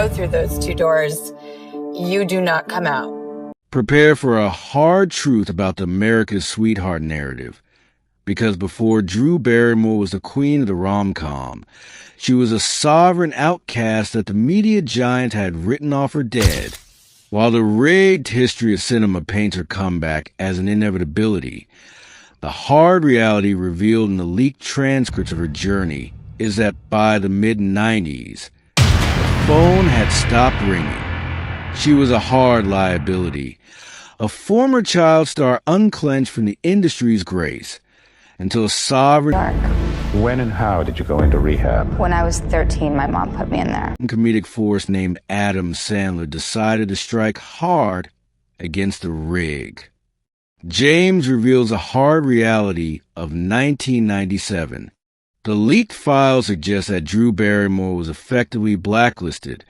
go through those two doors, you do not come out. Prepare for a hard truth about the America's Sweetheart narrative. Because before Drew Barrymore was the queen of the rom-com, she was a sovereign outcast that the media giant had written off her dead. While the rigged history of cinema paints her comeback as an inevitability, the hard reality revealed in the leaked transcripts of her journey is that by the mid-90s, the phone had stopped ringing. She was a hard liability, a former child star unclenched from the industry's grace, until a sovereign When and how did you go into rehab? When I was 13, my mom put me in there. comedic force named Adam Sandler decided to strike hard against the rig. James reveals a hard reality of 1997. The leaked files suggest that Drew Barrymore was effectively blacklisted.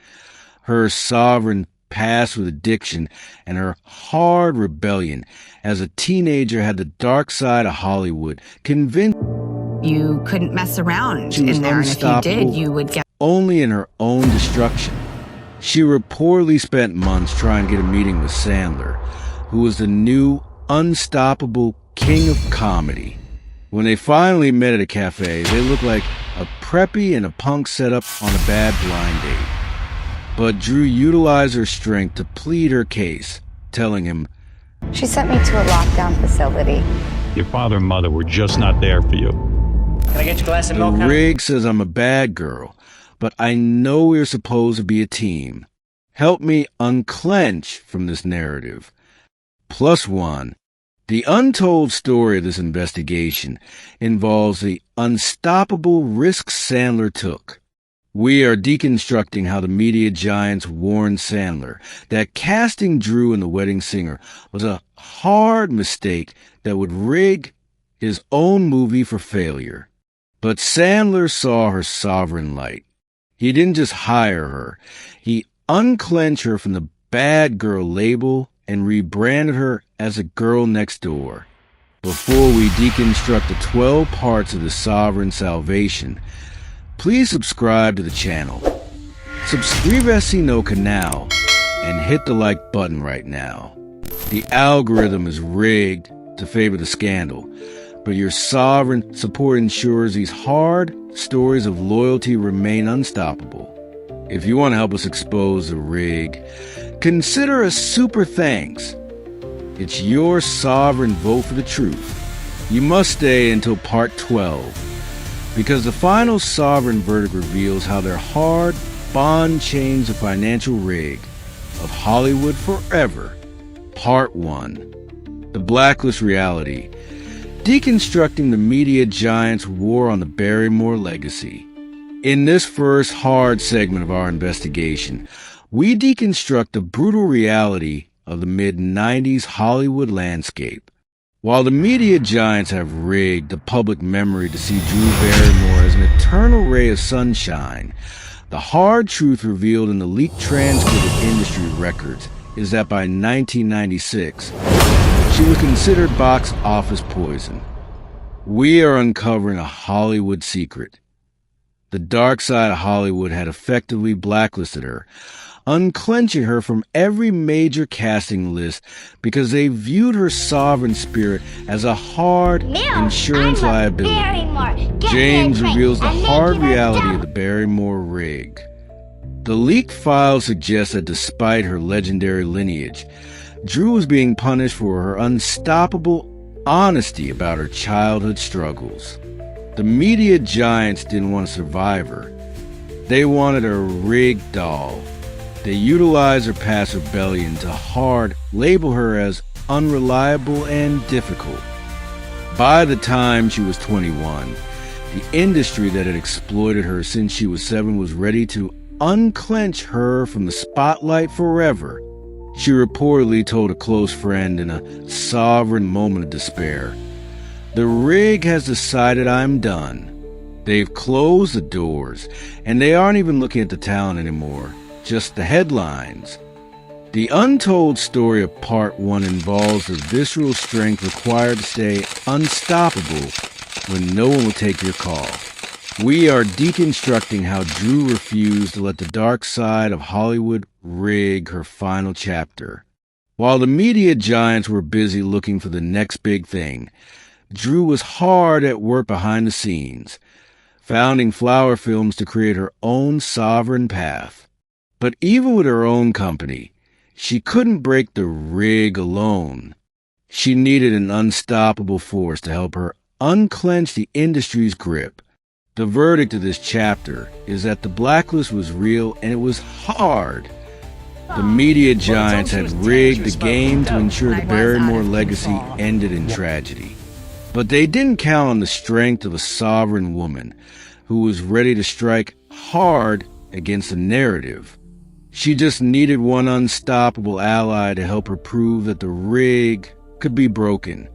Her sovereign past with addiction and her hard rebellion as a teenager had the dark side of Hollywood convinced You couldn't mess around she was in there, and if you did, you would get... only in her own destruction. She reportedly spent months trying to get a meeting with Sandler, who was the new unstoppable king of comedy. When they finally met at a cafe, they looked like a preppy and a punk setup on a bad blind date. But Drew utilized her strength to plead her case, telling him, She sent me to a lockdown facility. Your father and mother were just not there for you. Can I get you a glass of "The milk, honey?" rig says I'm a bad girl, but I know we're supposed to be a team. Help me unclench from this narrative." +1. The untold story of this investigation involves the unstoppable risks Sandler took. We are deconstructing how the media giants warned Sandler that casting Drew in The Wedding Singer was a hard mistake that would rig his own movie for failure. But Sandler saw her sovereign light. He didn't just hire her. He unclenched her from the bad girl label and rebranded her as a girl next door. Before we deconstruct the 12 parts of the sovereign salvation, please subscribe to the channel. Suscríbase no canal and hit the like button right now. The algorithm is rigged to favor the scandal, but your sovereign support ensures these hard stories of loyalty remain unstoppable. If you want to help us expose the rig, consider a super thanks. It's your sovereign vote for the truth. You must stay until part 12, because the final sovereign verdict reveals how their hard bond changed the financial rig of Hollywood forever. Part 1. The Blacklist Reality. Deconstructing the media giants' war on the Barrymore legacy. In this first hard segment of our investigation, we deconstruct the brutal reality of the mid-90s Hollywood landscape. While the media giants have rigged the public memory to see Drew Barrymore as an eternal ray of sunshine, the hard truth revealed in the leaked transcript of industry records is that by 1996, she was considered box office poison. We are uncovering a Hollywood secret. The dark side of Hollywood had effectively blacklisted her, unclenching her from every major casting list because they viewed her sovereign spirit as a hard insurance liability. James reveals the hard reality of the Barrymore rig. The leaked files suggest that despite her legendary lineage, Drew was being punished for her unstoppable honesty about her childhood struggles. The media giants didn't want a survivor. They wanted a rigged doll. They utilized her past rebellion to hard label her as unreliable and difficult. By the time she was 21, the industry that had exploited her since she was 7 was ready to unclench her from the spotlight forever. She reportedly told a close friend in a sovereign moment of despair, "The rig has decided I'm done. They've closed the doors, and they aren't even looking at the talent anymore, just the headlines." The untold story of part 1 involves the visceral strength required to stay unstoppable when no one will take your call. We are deconstructing how Drew refused to let the dark side of Hollywood rig her final chapter. While the media giants were busy looking for the next big thing, Drew was hard at work behind the scenes, founding Flower Films to create her own sovereign path. But even with her own company, she couldn't break the rig alone. She needed an unstoppable force to help her unclench the industry's grip. The verdict of this chapter is that the blacklist was real and it was hard. The media giants had rigged the game to ensure the Barrymore legacy ended in tragedy. But they didn't count on the strength of a sovereign woman who was ready to strike hard against the narrative. She just needed one unstoppable ally to help her prove that the rig could be broken.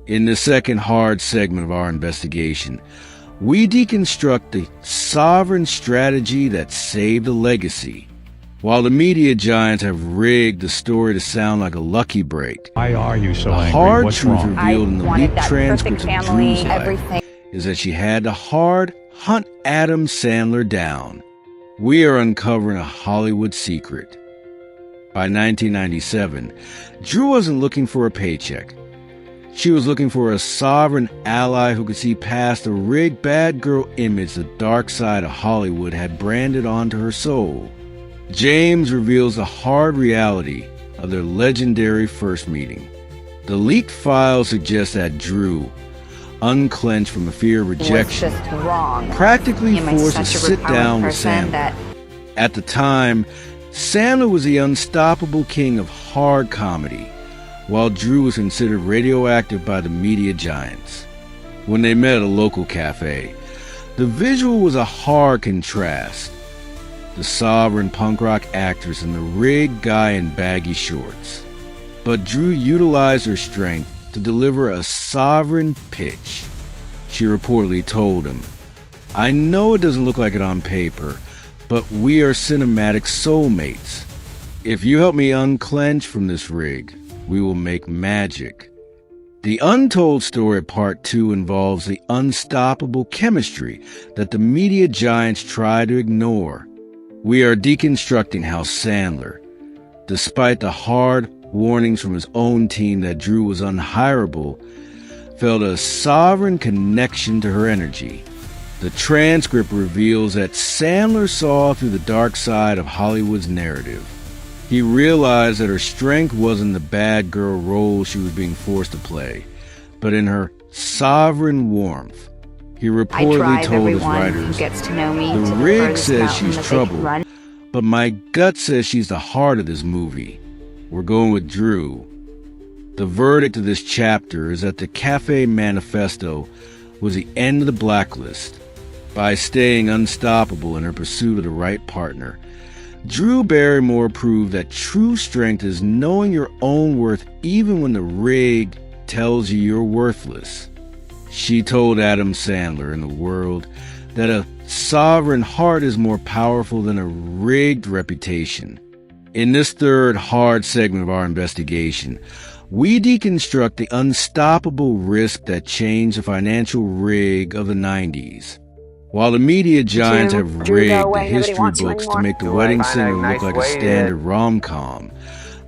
In the second hard segment of our investigation, we deconstruct the sovereign strategy that saved the legacy. While the media giants have rigged the story to sound like a lucky break, Why are you so the angry? hard What's truth wrong? revealed in the leaked transcripts of Drew's life is that she had to hard hunt Adam Sandler down. We are uncovering a Hollywood secret. By 1997, Drew wasn't looking for a paycheck. She was looking for a sovereign ally who could see past the rigged bad girl image the dark side of Hollywood had branded onto her soul. James reveals the hard reality of their legendary first meeting. The leaked files suggest that Drew, unclenched from a fear of rejection, practically forced to sit down with Sandler. At the time, Sandler was the unstoppable king of hard comedy, while Drew was considered radioactive by the media giants. When they met at a local cafe, the visual was a hard contrast. The sovereign punk rock actress and the rigged guy in baggy shorts. But Drew utilized her strength to deliver a sovereign pitch. She reportedly told him, "I know it doesn't look like it on paper, but we are cinematic soulmates. If you help me unclench from this rig, we will make magic." The untold story part 2 involves the unstoppable chemistry that the media giants try to ignore. We are deconstructing how Sandler, despite the hard warnings from his own team that Drew was unhireable, felt a sovereign connection to her energy. The transcript reveals that Sandler saw through the dark side of Hollywood's narrative. He realized that her strength wasn't the bad girl role she was being forced to play, but in her sovereign warmth. He reportedly told his writers, "The rig says she's trouble, but my gut says she's the heart of this movie. We're going with Drew." The verdict of this chapter is that the Cafe Manifesto was the end of the blacklist. By staying unstoppable in her pursuit of the right partner, Drew Barrymore proved that true strength is knowing your own worth even when the rig tells you you're worthless. She told Adam Sandler in The World that a sovereign heart is more powerful than a rigged reputation. In this third hard segment of our investigation, we deconstruct the unstoppable risk that changed the financial rig of the 90s. While the media giants have rigged the history books to make The Wedding Singer look like a standard rom-com,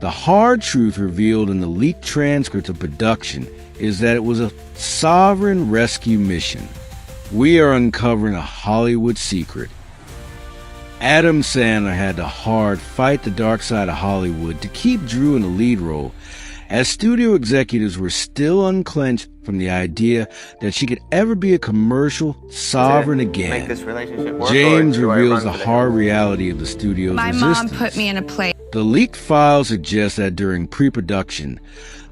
the hard truth revealed in the leaked transcripts of production is that it was a sovereign rescue mission. We are uncovering a Hollywood secret. Adam Sandler had to hard fight the dark side of Hollywood to keep Drew in the lead role, as studio executives were still unclenched from the idea that she could ever be a commercial sovereign again. James reveals the hard reality of the studio's resistance. My mom put me in a place. The leaked files suggest that during pre-production,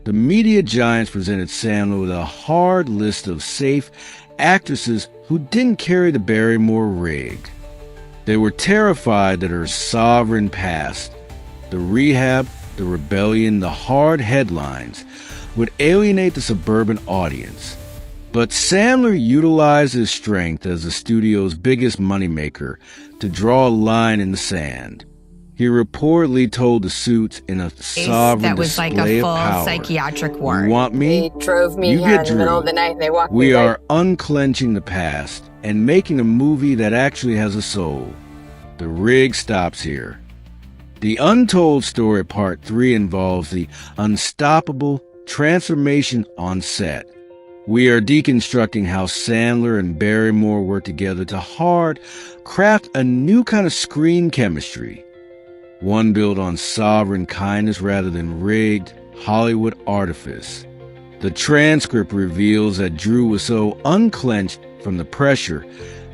the media giants presented Sandler with a hard list of safe actresses who didn't carry the Barrymore rig. They were terrified that her sovereign past, the rehab, the rebellion, the hard headlines, would alienate the suburban audience. But Sandler utilized his strength as the studio's biggest moneymaker to draw a line in the sand. He reportedly told the suits in a sovereign That was like display a full of power, psychiatric ward. "You want me? They drove me You here get in the Drew. middle of the night and they walked We me are right. unclenching the past and making a movie that actually has a soul." The rig stops here. The untold story part 3 involves the unstoppable transformation on set. We are deconstructing how Sandler and Barrymore work together to craft a new kind of screen chemistry. One built on sovereign kindness rather than rigged Hollywood artifice. The transcript reveals that Drew was so unclenched from the pressure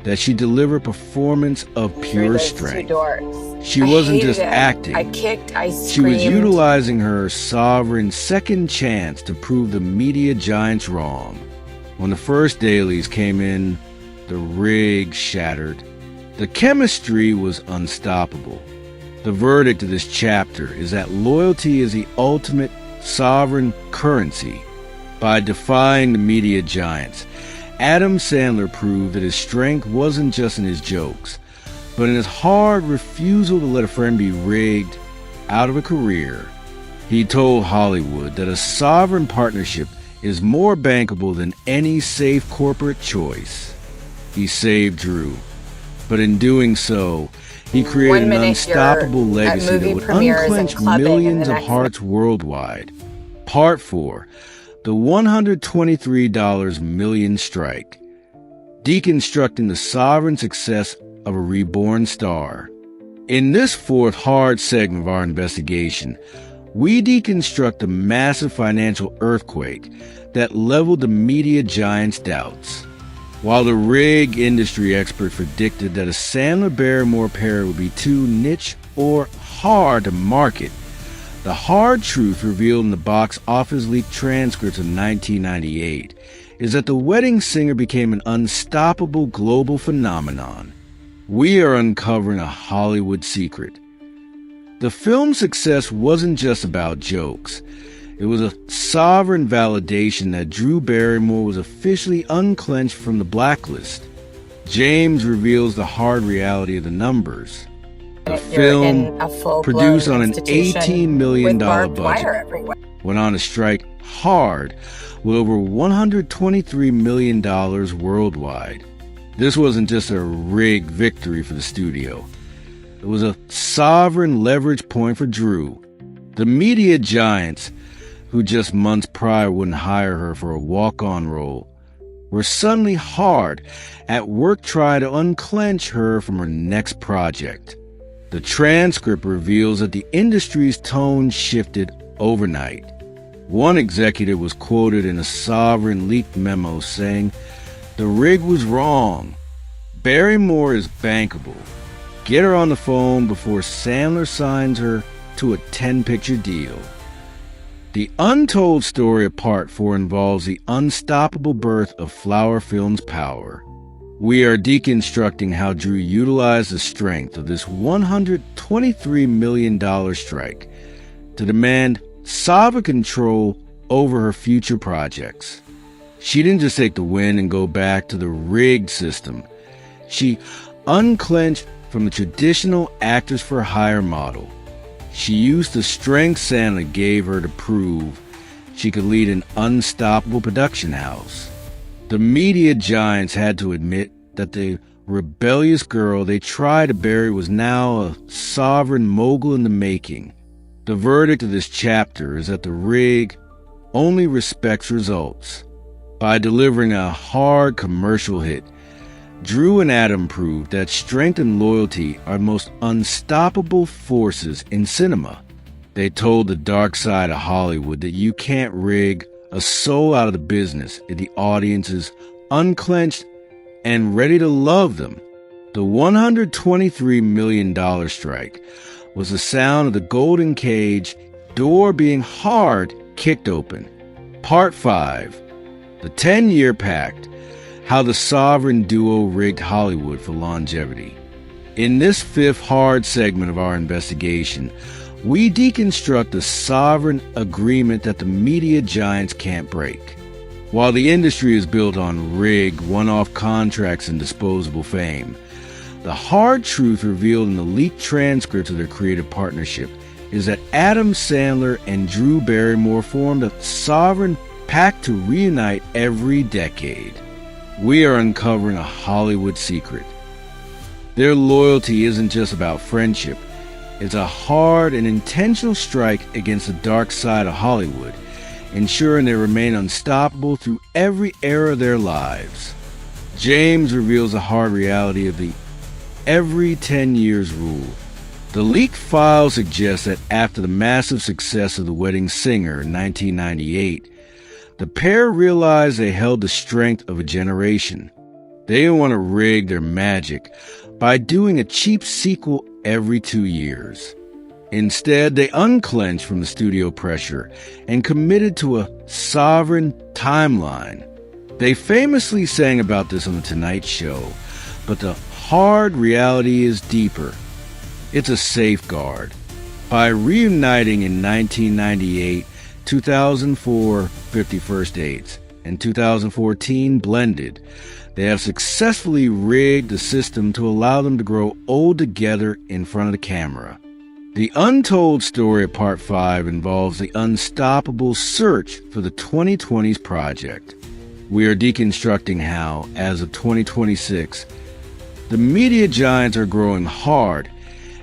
that she delivered a performance of pure strength. She wasn't just acting. I kicked, I screamed. She was utilizing her sovereign second chance to prove the media giants wrong. When the first dailies came in, the rig shattered. The chemistry was unstoppable. The verdict of this chapter is that loyalty is the ultimate sovereign currency. By defying the media giants, Adam Sandler proved that his strength wasn't just in his jokes, but in his hard refusal to let a friend be rigged out of a career. He told Hollywood that a sovereign partnership is more bankable than any safe corporate choice. He saved Drew, but in doing so, he created an unstoppable legacy that would unclench millions of hearts worldwide. Part 4. The $123 million strike. Deconstructing the sovereign success of a reborn star. In this fourth hard segment of our investigation, we deconstruct the massive financial earthquake that leveled the media giants' doubts. While the rig industry expert predicted that a Sandler-Barrymore pair would be too niche or hard to market, the hard truth revealed in the box office leaked transcripts of 1998 is that the wedding singer became an unstoppable global phenomenon. We are uncovering a Hollywood secret. The film's success wasn't just about jokes. It was a sovereign validation that Drew Barrymore was officially unclenched from the blacklist. James reveals the hard reality of the numbers. The film, produced on an $18 million budget, went on to strike hard with over $123 million worldwide. This wasn't just a rigged victory for the studio. It was a sovereign leverage point for Drew. The media giants, who just months prior wouldn't hire her for a walk-on role, were suddenly hard at work trying to unclench her from her next project. The transcript reveals that the industry's tone shifted overnight. One executive was quoted in a sovereign leaked memo saying, "The rig was wrong. Barrymore is bankable. Get her on the phone before Sandler signs her to a 10-picture deal." The untold story of Part 4 involves the unstoppable birth of Flower Film's power. We are deconstructing how Drew utilized the strength of this $123 million strike to demand sovereign control over her future projects. She didn't just take the win and go back to the rigged system. She unclenched from the traditional actors for hire model. She used the strength Sandler gave her to prove she could lead an unstoppable production house. The media giants had to admit that the rebellious girl they tried to bury was now a sovereign mogul in the making. The verdict of this chapter is that the rig only respects results. By delivering a hard commercial hit, Drew and Adam proved that strength and loyalty are the most unstoppable forces in cinema. They told the dark side of Hollywood that you can't rig a soul out of the business if the audience is unclenched and ready to love them. The $123 million strike was the sound of the golden cage door being hard kicked open. Part 5. The 10-year pact. How the sovereign duo rigged Hollywood for longevity. In this fifth hard segment of our investigation, we deconstruct the sovereign agreement that the media giants can't break. While the industry is built on rigged, one-off contracts and disposable fame, The hard truth revealed in the leaked transcripts of their creative partnership is that Adam Sandler and Drew Barrymore formed a sovereign pact to reunite every decade. We are uncovering a Hollywood secret. Their loyalty isn't just about friendship. It's a hard and intentional strike against the dark side of Hollywood, ensuring they remain unstoppable through every era of their lives. James reveals the hard reality of the every 10 years rule. The leaked file suggests that after the massive success of The Wedding Singer in 1998, the pair realized they held the strength of a generation. They didn't want to rig their magic by doing a cheap sequel every 2 years. Instead, they unclenched from the studio pressure and committed to a sovereign timeline. They famously sang about this on The Tonight Show, but the hard reality is deeper. It's a safeguard. By reuniting in 1998, 2004 50 First Dates, and 2014 Blended, they have successfully rigged the system to allow them to grow old together in front of the camera. The untold story of Part 5 involves the unstoppable search for the 2020s project. We are deconstructing how, as of 2026, the media giants are growing hard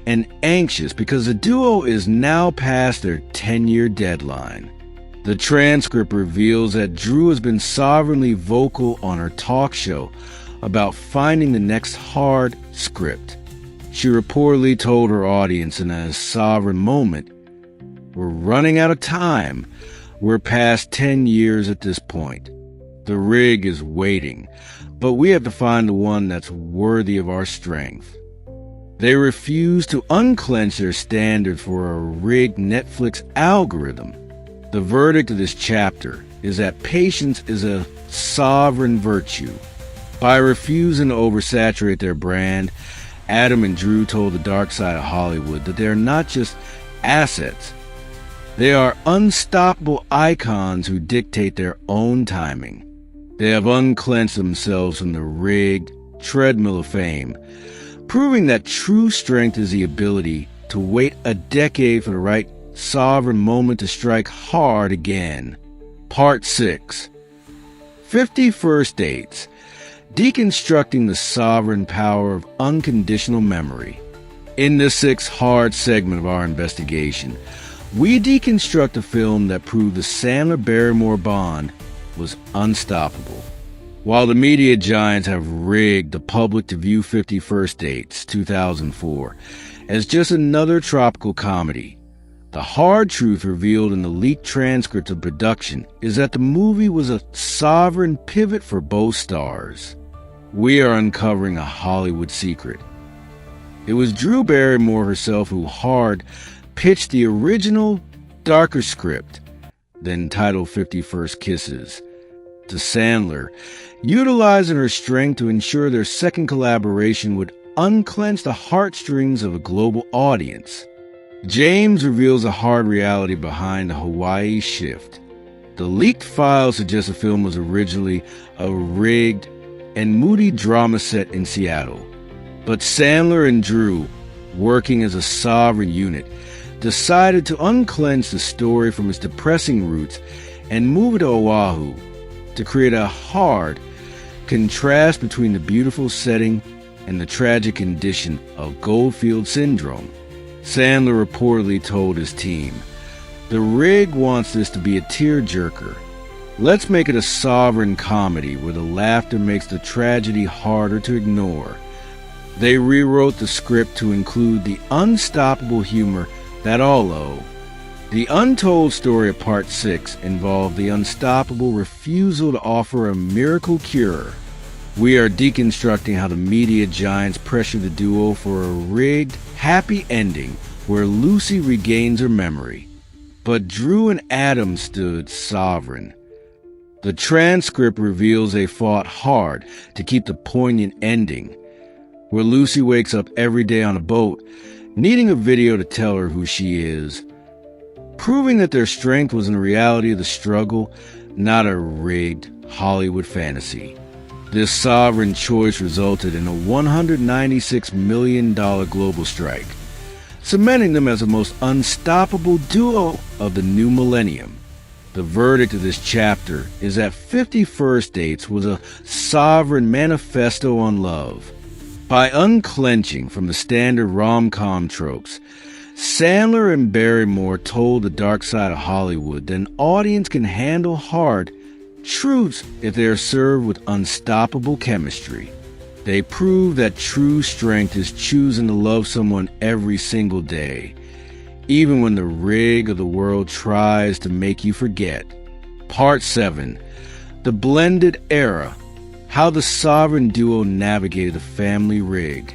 and anxious because the duo is now past their 10-year deadline. The transcript reveals that Drew has been sovereignly vocal on her talk show about finding the next hard script. She reportedly told her audience in a sovereign moment, "We're running out of time. We're past 10 years at this point. The rig is waiting, but we have to find the one that's worthy of our strength." They refuse to unclench their standard for a rigged Netflix algorithm. The verdict of this chapter is that patience is a sovereign virtue. By refusing to oversaturate their brand, Adam and Drew told the dark side of Hollywood that they are not just assets. They are unstoppable icons who dictate their own timing. They have unclenched themselves from the rigged treadmill of fame, proving that true strength is the ability to wait a decade for the right sovereign moment to strike hard again. Part 6. 50 First Dates. Deconstructing the sovereign power of unconditional memory. In this sixth hard segment of our investigation, we deconstruct a film that proved the Sandler-Barrymore bond was unstoppable. While the media giants have rigged the public to view 50 First Dates 2004 as just another tropical comedy, the hard truth revealed in the leaked transcript of production is that the movie was a sovereign pivot for both stars. We are uncovering a Hollywood secret. It was Drew Barrymore herself who hard pitched the original, darker script, then titled 50 First Kisses, to Sandler, utilizing her strength to ensure their second collaboration would unclench the heartstrings of a global audience. James reveals the hard reality behind the Hawaii shift. The leaked file suggests the film was originally a rigged and moody drama set in Seattle. But Sandler and Drew, working as a sovereign unit, decided to unclench the story from its depressing roots and move it to Oahu to create a hard contrast between the beautiful setting and the tragic condition of Goldfield Syndrome. Sandler reportedly told his team, "The rig wants this to be a tearjerker. Let's make it a sovereign comedy where the laughter makes the tragedy harder to ignore." They rewrote the script to include the unstoppable humor that all owe. The untold story of Part 6 involved the unstoppable refusal to offer a miracle cure. We are deconstructing how the media giants pressure the duo for a rigged, happy ending where Lucy regains her memory. But Drew and Adam stood sovereign. The transcript reveals they fought hard to keep the poignant ending, where Lucy wakes up every day on a boat, needing a video to tell her who she is, proving that their strength was in the reality of the struggle, not a rigged Hollywood fantasy. This sovereign choice resulted in a $196 million global strike, cementing them as the most unstoppable duo of the new millennium. The verdict of this chapter is that 50 First Dates was a sovereign manifesto on love. By unclenching from the standard rom-com tropes, Sandler and Barrymore told the dark side of Hollywood that an audience can handle hard truths if they are served with unstoppable chemistry. They prove that true strength is choosing to love someone every single day, even when the rig of the world tries to make you forget. Part 7. The Blended Era. How the sovereign duo navigated the family rig.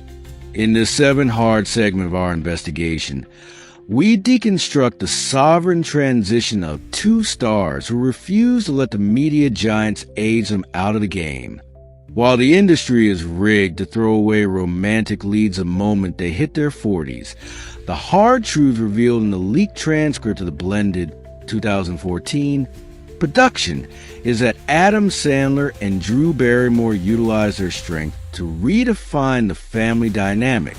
In this 7 hard segment of our investigation, we deconstruct the sovereign transition of 2 stars who refuse to let the media giants age them out of the game. While the industry is rigged to throw away romantic leads the moment they hit their 40s, the hard truth revealed in the leaked transcript of the blended 2014 production is that Adam Sandler and Drew Barrymore utilized their strength to redefine the family dynamic.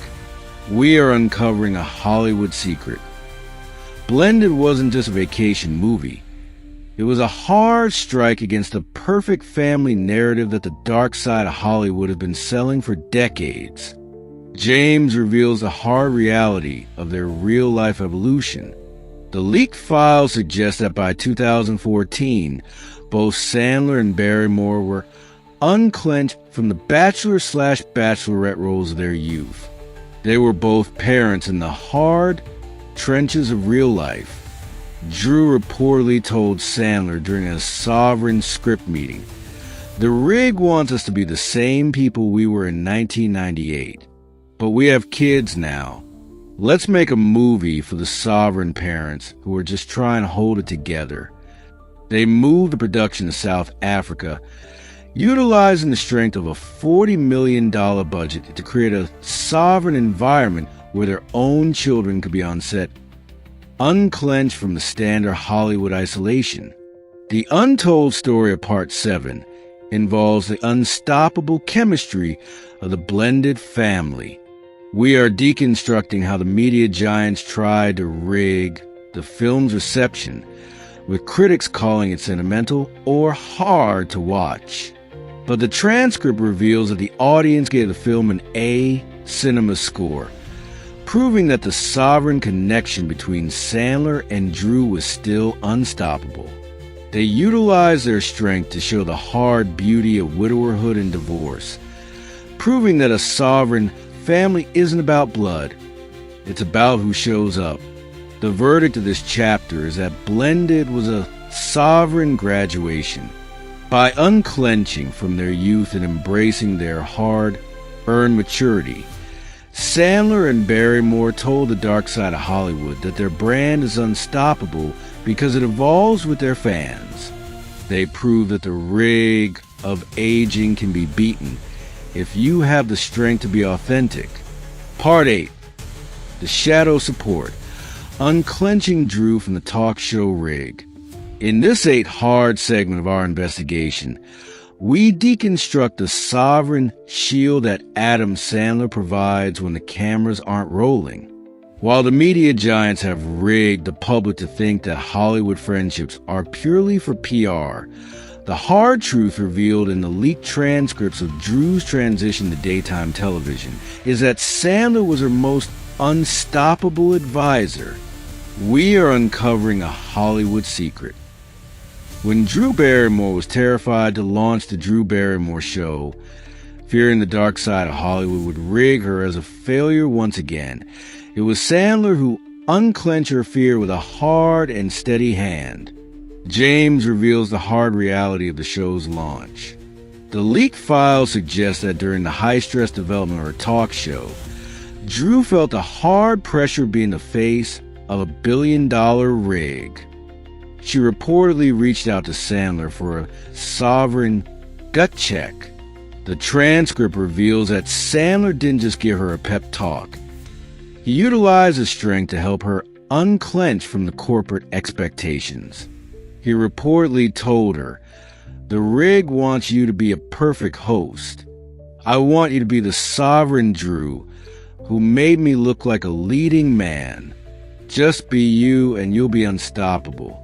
We are uncovering a Hollywood secret. Blended wasn't just a vacation movie. It was a hard strike against the perfect family narrative that the dark side of Hollywood has been selling for decades. James reveals the hard reality of their real-life evolution. The leaked files suggest that by 2014, both Sandler and Barrymore were unclenched from the bachelor/bachelorette roles of their youth. They were both parents in the hard trenches of real life. Drew reportedly told Sandler during a sovereign script meeting, "The rig wants us to be the same people we were in 1998, but we have kids now. Let's make a movie for the sovereign parents who are just trying to hold it together." They moved the production to South Africa, utilizing the strength of a $40 million budget to create a sovereign environment where their own children could be on set, unclenched from the standard Hollywood isolation. The untold story of Part 7 involves the unstoppable chemistry of the blended family. We are deconstructing how the media giants tried to rig the film's reception, with critics calling it sentimental or hard to watch. But the transcript reveals that the audience gave the film an A cinema score, proving that the sovereign connection between Sandler and Drew was still unstoppable. They utilized their strength to show the hard beauty of widowerhood and divorce, proving that a sovereign family isn't about blood, it's about who shows up. The verdict of this chapter is that Blended was a sovereign graduation. By unclenching from their youth and embracing their hard-earned maturity, Sandler and Barrymore told the dark side of Hollywood that their brand is unstoppable because it evolves with their fans. They prove that the rig of aging can be beaten if you have the strength to be authentic. Part 8. The Shadow Support. Unclenching Drew from the talk show rig. In this 8 hard segment of our investigation, we deconstruct the sovereign shield that Adam Sandler provides when the cameras aren't rolling. While the media giants have rigged the public to think that Hollywood friendships are purely for PR, the hard truth revealed in the leaked transcripts of Drew's transition to daytime television is that Sandler was her most unstoppable advisor. We are uncovering a Hollywood secret. When Drew Barrymore was terrified to launch the Drew Barrymore Show, fearing the dark side of Hollywood would rig her as a failure once again, it was Sandler who unclenched her fear with a hard and steady hand. James reveals the hard reality of the show's launch. The leaked files suggest that during the high-stress development of her talk show, Drew felt the hard pressure of being the face of a billion-dollar rig. She reportedly reached out to Sandler for a sovereign gut check. The transcript reveals that Sandler didn't just give her a pep talk. He utilized his strength to help her unclench from the corporate expectations. He reportedly told her, The rig wants you to be a perfect host. I want you to be the sovereign Drew who made me look like a leading man. Just be you and you'll be unstoppable.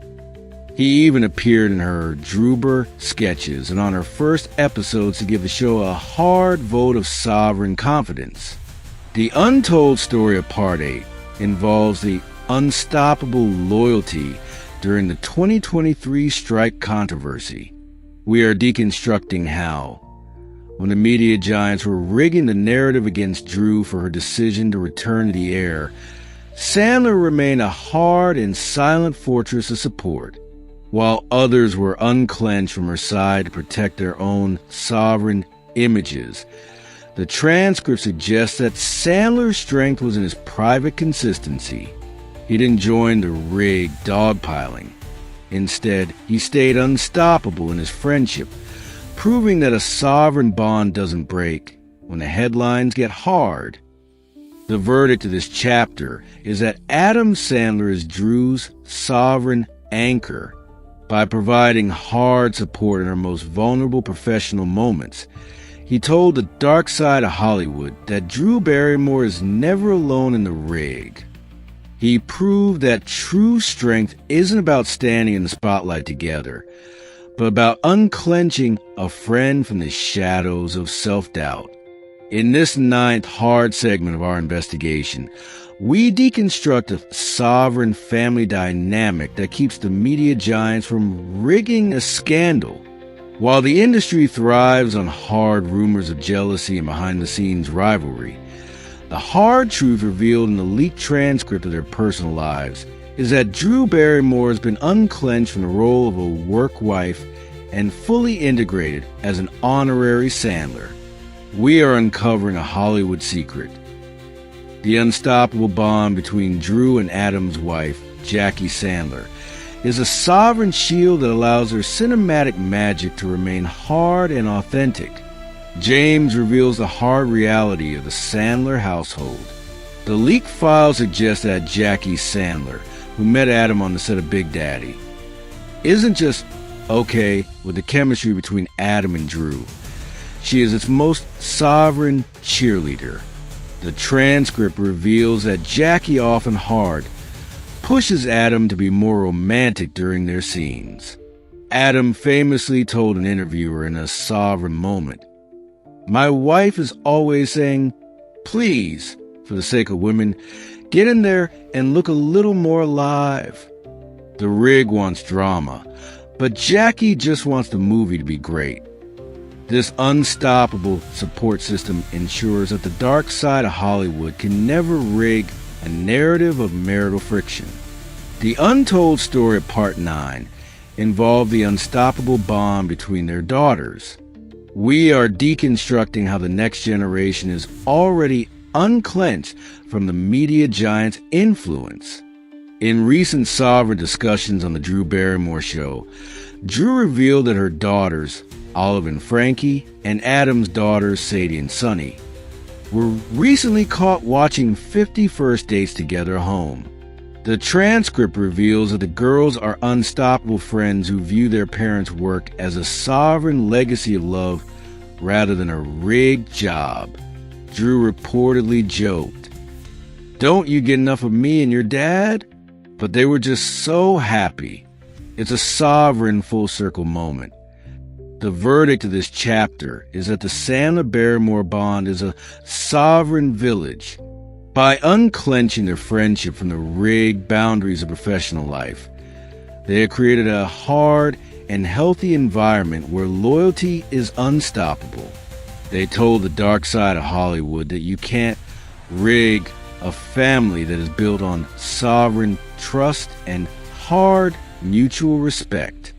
He even appeared in her Droober sketches and on her first episodes to give the show a hard vote of sovereign confidence. The untold story of Part 8 involves the unstoppable loyalty during the 2023 strike controversy. We are deconstructing how, when the media giants were rigging the narrative against Drew for her decision to return to the air, Sandler remained a hard and silent fortress of support, while others were unclenched from her side to protect their own sovereign images. The transcript suggests that Sandler's strength was in his private consistency. He didn't join the rig dogpiling. Instead, he stayed unstoppable in his friendship, proving that a sovereign bond doesn't break when the headlines get hard. The verdict of this chapter is that Adam Sandler is Drew's sovereign anchor. By providing hard support in her most vulnerable professional moments, he told the dark side of Hollywood that Drew Barrymore is never alone in the rig. He proved that true strength isn't about standing in the spotlight together, but about unclenching a friend from the shadows of self-doubt. In this 9th hard segment of our investigation, we deconstruct a sovereign family dynamic that keeps the media giants from rigging a scandal. While the industry thrives on hard rumors of jealousy and behind-the-scenes rivalry, the hard truth revealed in the leaked transcript of their personal lives is that Drew Barrymore has been unclenched from the role of a work wife and fully integrated as an honorary Sandler. We are uncovering a Hollywood secret. The unstoppable bond between Drew and Adam's wife, Jackie Sandler, is a sovereign shield that allows their cinematic magic to remain hard and authentic. James reveals the hard reality of the Sandler household. The leaked file suggests that Jackie Sandler, who met Adam on the set of Big Daddy, isn't just okay with the chemistry between Adam and Drew. She is its most sovereign cheerleader. The transcript reveals that Jackie often pushes Adam to be more romantic during their scenes. Adam famously told an interviewer in a sovereign moment, "My wife is always saying, 'Please, for the sake of women, get in there and look a little more alive.'" The rig wants drama, but Jackie just wants the movie to be great. This unstoppable support system ensures that the dark side of Hollywood can never rig a narrative of marital friction. The untold story of Part 9 involved the unstoppable bond between their daughters. We are deconstructing how the next generation is already unclenched from the media giant's influence. In recent sovereign discussions on the Drew Barrymore show, Drew revealed that her daughters, Olive and Frankie, and Adam's daughters, Sadie and Sunny, were recently caught watching 50 First Dates together at home. The transcript reveals that the girls are unstoppable friends who view their parents' work as a sovereign legacy of love rather than a rigged job. Drew reportedly joked, "Don't you get enough of me and your dad?" But they were just so happy. It's a sovereign full-circle moment. The verdict of this chapter is that the Sandler-Barrymore bond is a sovereign village. By unclenching their friendship from the rigged boundaries of professional life, they have created a hard and healthy environment where loyalty is unstoppable. They told the dark side of Hollywood that you can't rig a family that is built on sovereign trust and hard mutual respect.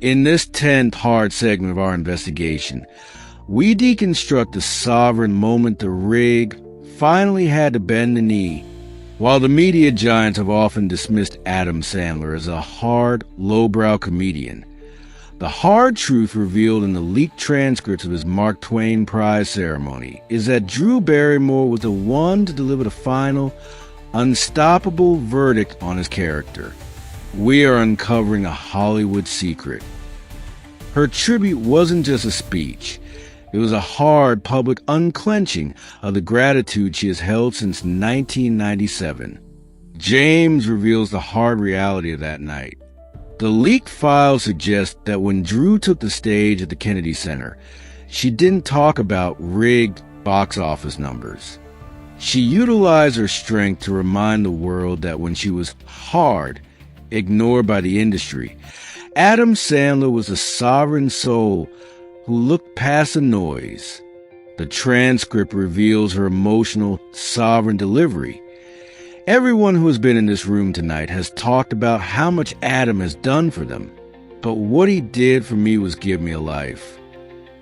In this 10th hard segment of our investigation, we deconstruct the sovereign moment the rig finally had to bend the knee. While the media giants have often dismissed Adam Sandler as a hard, lowbrow comedian, the hard truth revealed in the leaked transcripts of his Mark Twain Prize ceremony is that Drew Barrymore was the one to deliver the final, unstoppable verdict on his character. We are uncovering a Hollywood secret. Her tribute wasn't just a speech. It was a hard public unclenching of the gratitude she has held since 1997. James reveals the hard reality of that night. The leaked files suggest that when Drew took the stage at the Kennedy Center, she didn't talk about rigged box office numbers. She utilized her strength to remind the world that when she was hard, ignored by the industry, Adam Sandler was a sovereign soul who looked past the noise. The transcript reveals her emotional, sovereign delivery. Everyone who has been in this room tonight has talked about how much Adam has done for them, but what he did for me was give me a life.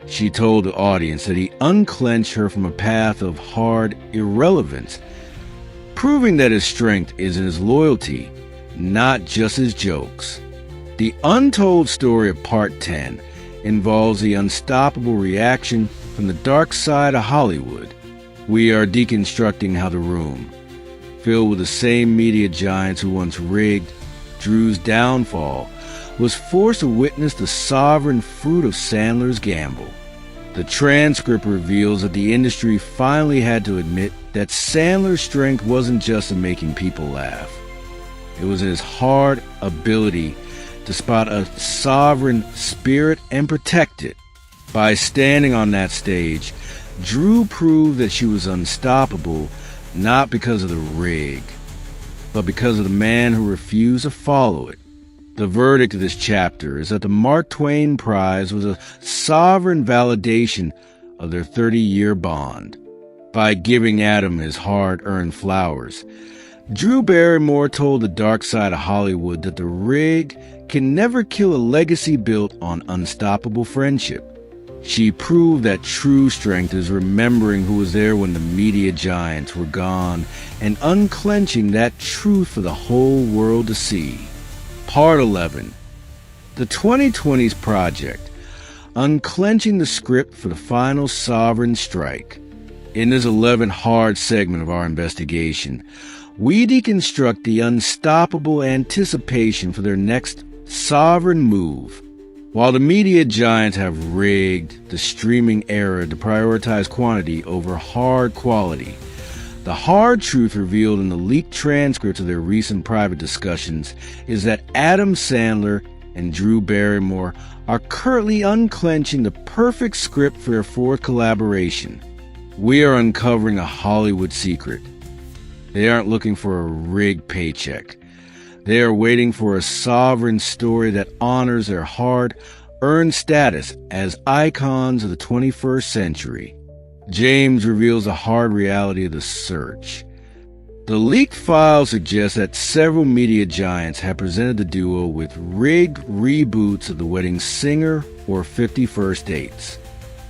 She told the audience that he unclenched her from a path of hard irrelevance, proving that his strength is in his loyalty, not just his jokes. The untold story of Part 10 involves the unstoppable reaction from the dark side of Hollywood. We are deconstructing how the room, filled with the same media giants who once rigged Drew's downfall, was forced to witness the sovereign fruit of Sandler's gamble. The transcript reveals that the industry finally had to admit that Sandler's strength wasn't just in making people laugh. It was in his hard ability to spot a sovereign spirit and protect it. By standing on that stage, Drew proved that she was unstoppable, not because of the rig, but because of the man who refused to follow it. The verdict of this chapter is that the Mark Twain Prize was a sovereign validation of their 30-year bond. By giving Adam his hard-earned flowers, Drew Barrymore told the dark side of Hollywood that the rig can never kill a legacy built on unstoppable friendship. She proved that true strength is remembering who was there when the media giants were gone and unclenching that truth for the whole world to see. Part 11. The 2020s Project, unclenching the script for the final sovereign strike. In this 11th hard segment of our investigation, we deconstruct the unstoppable anticipation for their next sovereign move. While the media giants have rigged the streaming era to prioritize quantity over hard quality, the hard truth revealed in the leaked transcripts of their recent private discussions is that Adam Sandler and Drew Barrymore are currently unclenching the perfect script for their fourth collaboration. We are uncovering a Hollywood secret. They aren't looking for a rigged paycheck. They are waiting for a sovereign story that honors their hard-earned status as icons of the 21st century. James reveals the hard reality of the search. The leaked files suggest that several media giants have presented the duo with rigged reboots of The Wedding Singer or 50 First Dates.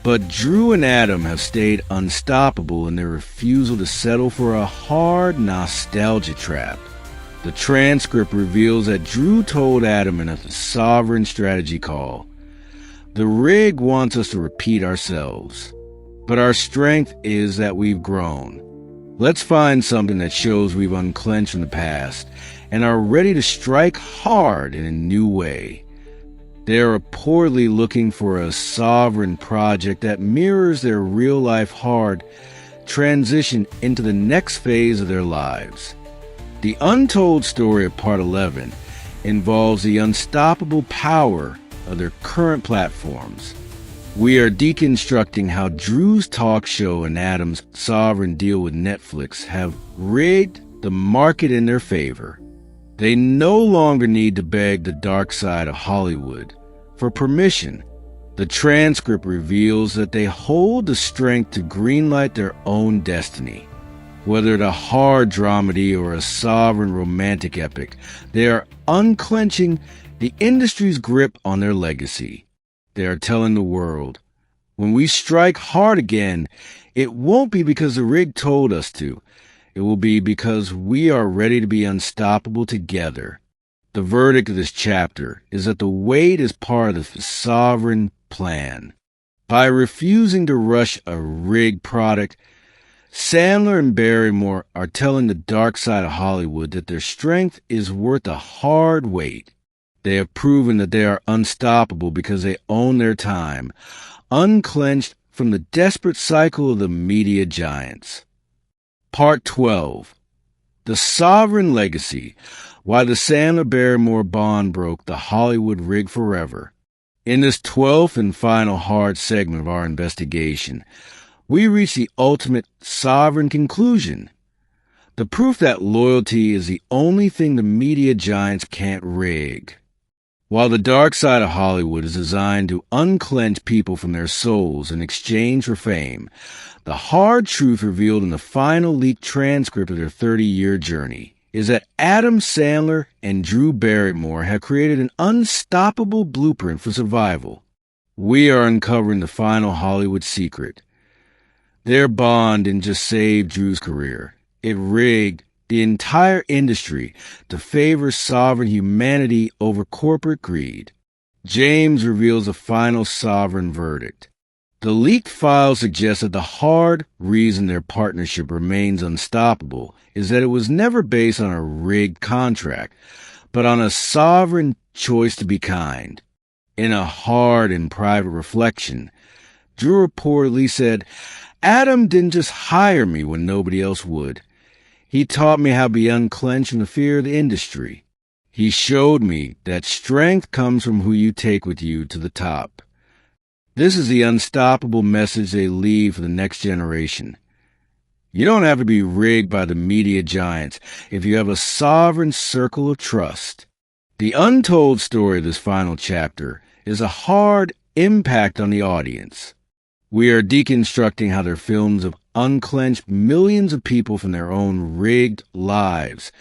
But Drew and Adam have stayed unstoppable in their refusal to settle for a hard nostalgia trap. The transcript reveals that Drew told Adam in a sovereign strategy call, "The rig wants us to repeat ourselves, but our strength is that we've grown. Let's find something that shows we've unclenched from the past and are ready to strike hard in a new way." They are reportedly looking for a sovereign project that mirrors their real-life hard transition into the next phase of their lives. The untold story of Part 11 involves the unstoppable power of their current platforms. We are deconstructing how Drew's talk show and Adam's sovereign deal with Netflix have rigged the market in their favor. They no longer need to beg the dark side of Hollywood for permission. The transcript reveals that they hold the strength to greenlight their own destiny. Whether it a hard dramedy or a sovereign romantic epic, they are unclenching the industry's grip on their legacy. They are telling the world, when we strike hard again, it won't be because the rig told us to. It will be because we are ready to be unstoppable together. The verdict of this chapter is that the wait is part of the sovereign plan. By refusing to rush a rigged product, Sandler and Barrymore are telling the dark side of Hollywood that their strength is worth a hard wait. They have proven that they are unstoppable because they own their time, unclenched from the desperate cycle of the media giants. Part 12. The Sovereign Legacy. Why the Sandler-Barrymore bond broke the Hollywood rig forever. In this 12th and final hard segment of our investigation, we reach the ultimate sovereign conclusion. The proof that loyalty is the only thing the media giants can't rig. While the dark side of Hollywood is designed to unclench people from their souls in exchange for fame, the hard truth revealed in the final leaked transcript of their 30-year journey is that Adam Sandler and Drew Barrymore have created an unstoppable blueprint for survival. We are uncovering the final Hollywood secret. Their bond didn't just save Drew's career. It rigged the entire industry to favor sovereign humanity over corporate greed. James reveals the final sovereign verdict. The leaked files suggest that the hard reason their partnership remains unstoppable is that it was never based on a rigged contract, but on a sovereign choice to be kind. In a hard and private reflection, Drew reportedly said, "Adam didn't just hire me when nobody else would. He taught me how to be unclenched from the fear of the industry. He showed me that strength comes from who you take with you to the top." This is the unstoppable message they leave for the next generation. You don't have to be rigged by the media giants if you have a sovereign circle of trust. The untold story of this final chapter is a hard impact on the audience. We are deconstructing how their films have unclenched millions of people from their own rigged lives,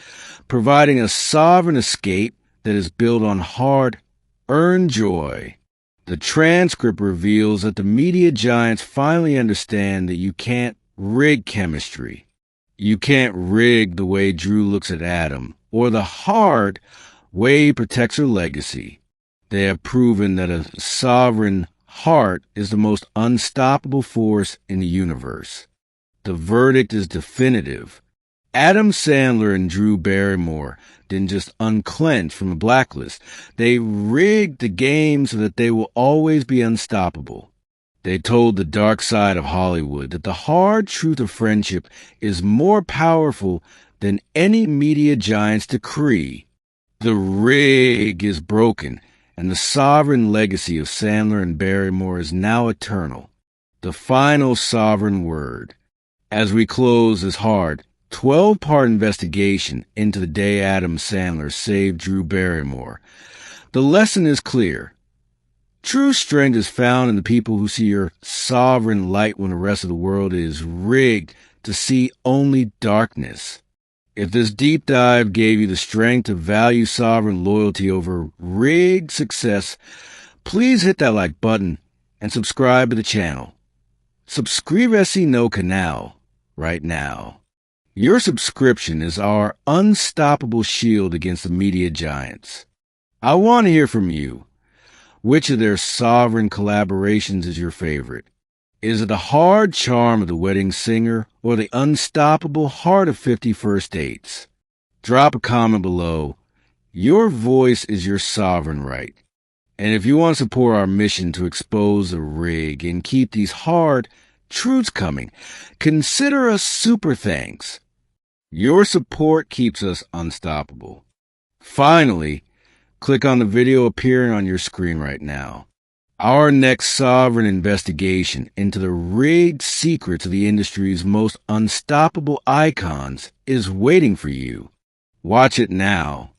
providing a sovereign escape that is built on hard-earned joy. The transcript reveals that the media giants finally understand that you can't rig chemistry. You can't rig the way Drew looks at Adam, or the hard way he protects her legacy. They have proven that a sovereign heart is the most unstoppable force in the universe. The verdict is definitive. Adam Sandler and Drew Barrymore didn't just unclench from the blacklist. They rigged the game so that they will always be unstoppable. They told the dark side of Hollywood that the hard truth of friendship is more powerful than any media giant's decree. The rig is broken, and the sovereign legacy of Sandler and Barrymore is now eternal. The final sovereign word. As we close this hard, 12-part investigation into the day Adam Sandler saved Drew Barrymore, the lesson is clear. True strength is found in the people who see your sovereign light when the rest of the world is rigged to see only darkness. If this deep dive gave you the strength to value sovereign loyalty over rigged success, please hit that like button and subscribe to the channel. Suscríbase no canal right now. Your subscription is our unstoppable shield against the media giants. I want to hear from you. Which of their sovereign collaborations is your favorite? Is it the hard charm of The Wedding Singer or the unstoppable heart of 50 First Dates? Drop a comment below. Your voice is your sovereign right. And if you want to support our mission to expose the rig and keep these hard truths coming, consider us super thanks. Your support keeps us unstoppable. Finally, click on the video appearing on your screen right now. Our next sovereign investigation into the rigged secrets of the industry's most unstoppable icons is waiting for you. Watch it now.